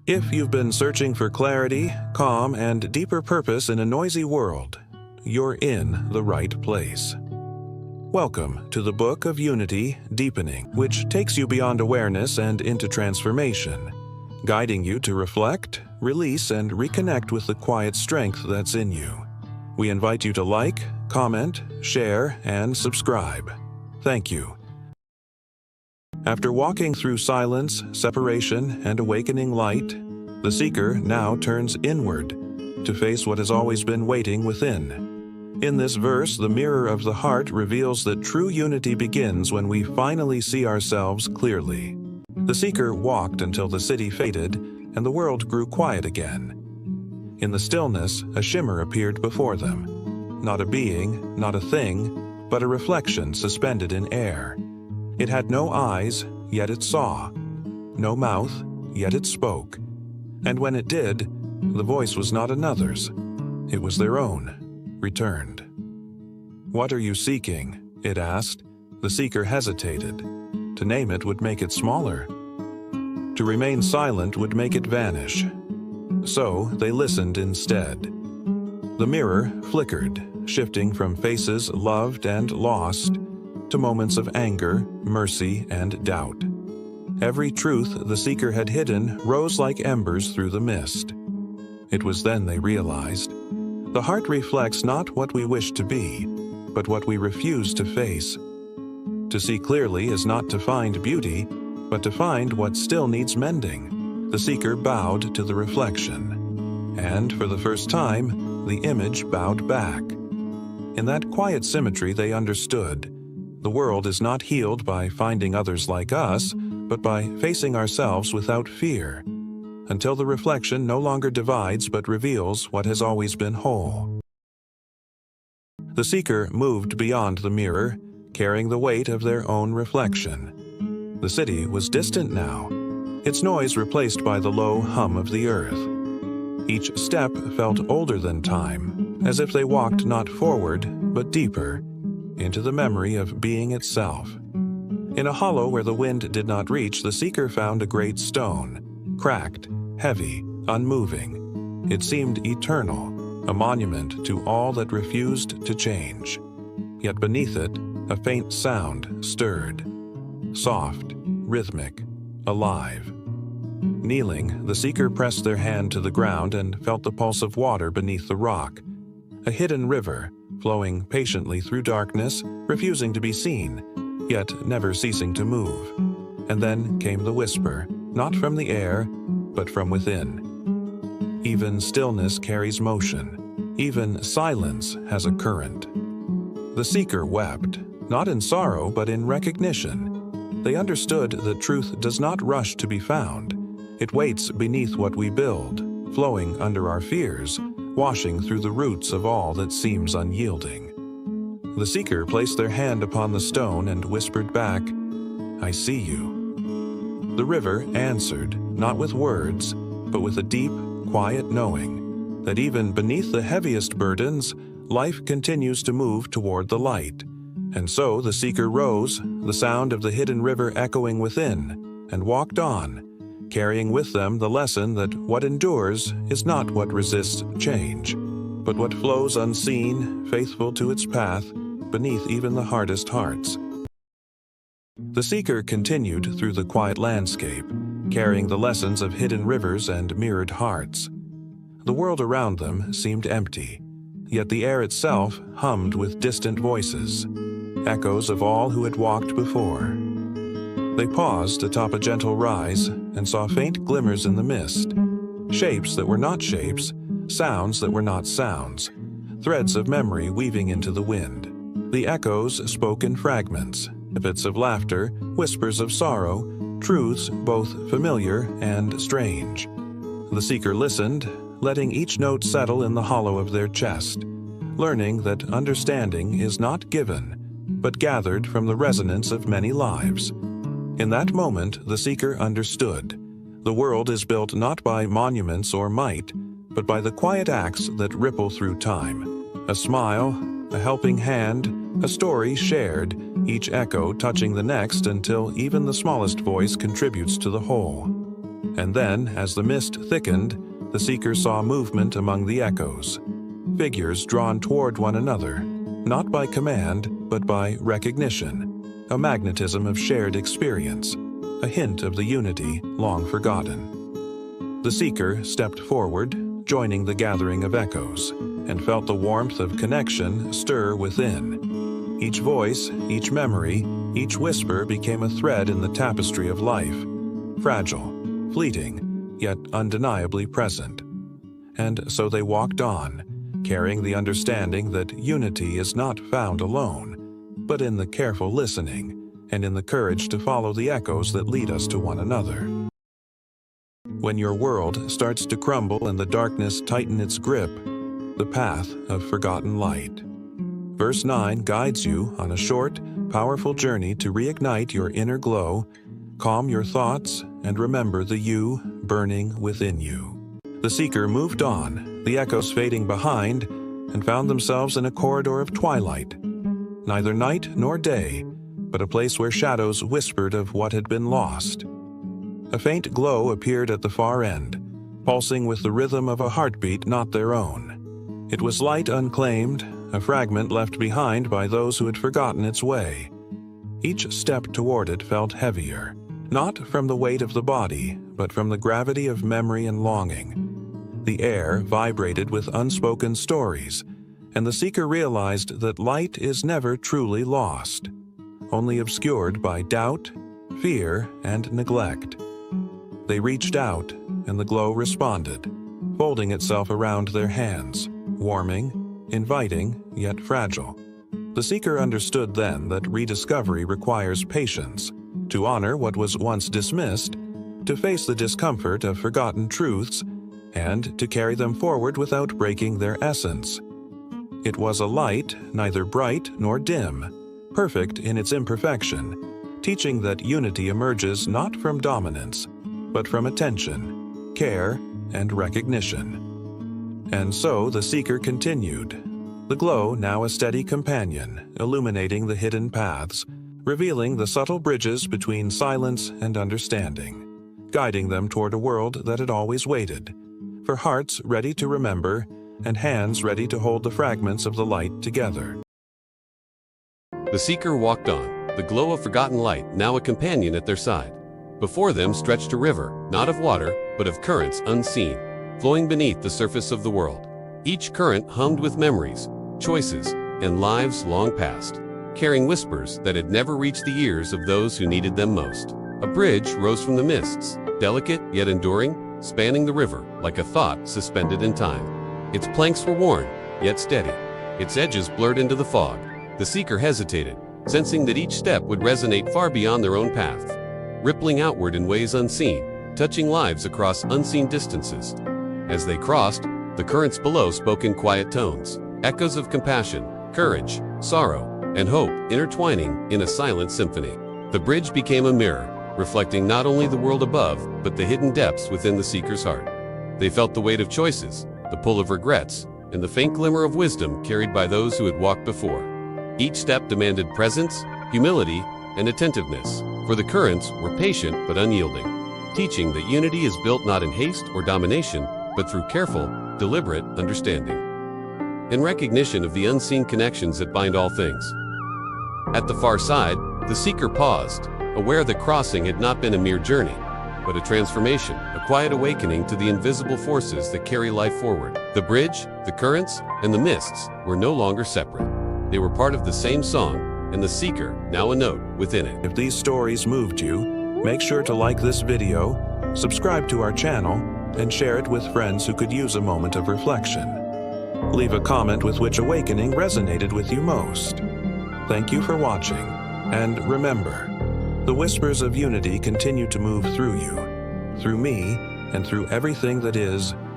If you've been searching for clarity, calm, and deeper purpose in a noisy world, you're in the right place. Welcome to the Book of Unity, Deepening, which takes you beyond awareness and into transformation, guiding you to reflect, release, and reconnect with the quiet strength that's in you. We invite you to like, comment, share, and subscribe. Thank you. After walking through silence, separation, and awakening light, the seeker now turns inward to face what has always been waiting within. In this verse, the mirror of the heart reveals that true unity begins when we finally see ourselves clearly. The seeker walked until the city faded and the world grew quiet again. In the stillness, a shimmer appeared before them. Not a being, not a thing, but a reflection suspended in air. It had no eyes, yet it saw. No mouth, yet it spoke. And when it did, the voice was not another's. It was their own, returned. "What are you seeking?" it asked. The seeker hesitated. To name it would make it smaller. To remain silent would make it vanish. So they listened instead. The mirror flickered, shifting from faces loved and lost to moments of anger, mercy, and doubt. Every truth the seeker had hidden rose like embers through the mist. It was then they realized. The heart reflects not what we wish to be, but what we refuse to face. To see clearly is not to find beauty, but to find what still needs mending. The seeker bowed to the reflection, and for the first time, the image bowed back. In that quiet symmetry they understood. The world is not healed by finding others like us, but by facing ourselves without fear, until the reflection no longer divides but reveals what has always been whole. The seeker moved beyond the mirror, carrying the weight of their own reflection. The city was distant now, its noise replaced by the low hum of the earth. Each step felt older than time, as if they walked not forward, but deeper, into the memory of being itself. In a hollow where the wind did not reach, the seeker found a great stone, cracked, heavy, unmoving. It seemed eternal, a monument to all that refused to change. Yet beneath it, a faint sound stirred, soft, rhythmic, alive. Kneeling, the seeker pressed their hand to the ground and felt the pulse of water beneath the rock. A hidden river, flowing patiently through darkness, refusing to be seen, yet never ceasing to move. And then came the whisper, not from the air, but from within. Even stillness carries motion. Even silence has a current. The seeker wept, not in sorrow, but in recognition. They understood that truth does not rush to be found. It waits beneath what we build, flowing under our fears, washing through the roots of all that seems unyielding. The seeker placed their hand upon the stone and whispered back, "I see you." The river answered, not with words, but with a deep, quiet knowing that even beneath the heaviest burdens, life continues to move toward the light. And so the seeker rose, the sound of the hidden river echoing within, and walked on, carrying with them the lesson that what endures is not what resists change, but what flows unseen, faithful to its path, beneath even the hardest hearts. The seeker continued through the quiet landscape, carrying the lessons of hidden rivers and mirrored hearts. The world around them seemed empty, yet the air itself hummed with distant voices, echoes of all who had walked before. They paused atop a gentle rise and saw faint glimmers in the mist, shapes that were not shapes, sounds that were not sounds, threads of memory weaving into the wind. The echoes spoke in fragments, bits of laughter, whispers of sorrow, truths both familiar and strange. The seeker listened, letting each note settle in the hollow of their chest, learning that understanding is not given, but gathered from the resonance of many lives. In that moment, the seeker understood. The world is built not by monuments or might, but by the quiet acts that ripple through time. A smile, a helping hand, a story shared, each echo touching the next until even the smallest voice contributes to the whole. And then, as the mist thickened, the seeker saw movement among the echoes, figures drawn toward one another, not by command, but by recognition, a magnetism of shared experience, a hint of the unity long forgotten. The seeker stepped forward, joining the gathering of echoes, and felt the warmth of connection stir within. Each voice, each memory, each whisper became a thread in the tapestry of life, fragile, fleeting, yet undeniably present. And so they walked on, carrying the understanding that unity is not found alone, but in the careful listening and in the courage to follow the echoes that lead us to one another. When your world starts to crumble and the darkness tighten its grip, the path of forgotten light. Verse 9 guides you on a short, powerful journey to reignite your inner glow, calm your thoughts, and remember the you burning within you. The seeker moved on, the echoes fading behind, and found themselves in a corridor of twilight. Neither night nor day, but a place where shadows whispered of what had been lost. A faint glow appeared at the far end, pulsing with the rhythm of a heartbeat not their own. It was light unclaimed, a fragment left behind by those who had forgotten its way. Each step toward it felt heavier, not from the weight of the body, but from the gravity of memory and longing. The air vibrated with unspoken stories, and the seeker realized that light is never truly lost, only obscured by doubt, fear, and neglect. They reached out, and the glow responded, folding itself around their hands, warming, inviting, yet fragile. The seeker understood then that rediscovery requires patience, to honor what was once dismissed, to face the discomfort of forgotten truths, and to carry them forward without breaking their essence. It was a light, neither bright nor dim, perfect in its imperfection, teaching that unity emerges not from dominance, but from attention, care, and recognition. And so the seeker continued, the glow now a steady companion, illuminating the hidden paths, revealing the subtle bridges between silence and understanding, guiding them toward a world that had always waited, for hearts ready to remember and hands ready to hold the fragments of the light together. The seeker walked on, the glow of forgotten light now a companion at their side. Before them stretched a river, not of water, but of currents unseen, flowing beneath the surface of the world. Each current hummed with memories, choices, and lives long past, carrying whispers that had never reached the ears of those who needed them most. A bridge rose from the mists, delicate yet enduring, spanning the river like a thought suspended in time. Its planks were worn, yet steady. Its edges blurred into the fog. The seeker hesitated, sensing that each step would resonate far beyond their own path, rippling outward in ways unseen, touching lives across unseen distances. As they crossed, the currents below spoke in quiet tones, echoes of compassion, courage, sorrow, and hope intertwining in a silent symphony. The bridge became a mirror, reflecting not only the world above, but the hidden depths within the seeker's heart. They felt the weight of choices, the pull of regrets, and the faint glimmer of wisdom carried by those who had walked before. Each step demanded presence, humility, and attentiveness, for the currents were patient but unyielding, teaching that unity is built not in haste or domination, but through careful, deliberate understanding. In recognition of the unseen connections that bind all things. At the far side, the seeker paused, aware that crossing had not been a mere journey, but a transformation, a quiet awakening to the invisible forces that carry life forward. The bridge, the currents, and the mists were no longer separate. They were part of the same song, and the seeker, now a note within it. If these stories moved you, make sure to like this video, subscribe to our channel, and share it with friends who could use a moment of reflection. Leave a comment with which awakening resonated with you most. Thank you for watching, and remember, the whispers of unity continue to move through you, through me, and through everything that is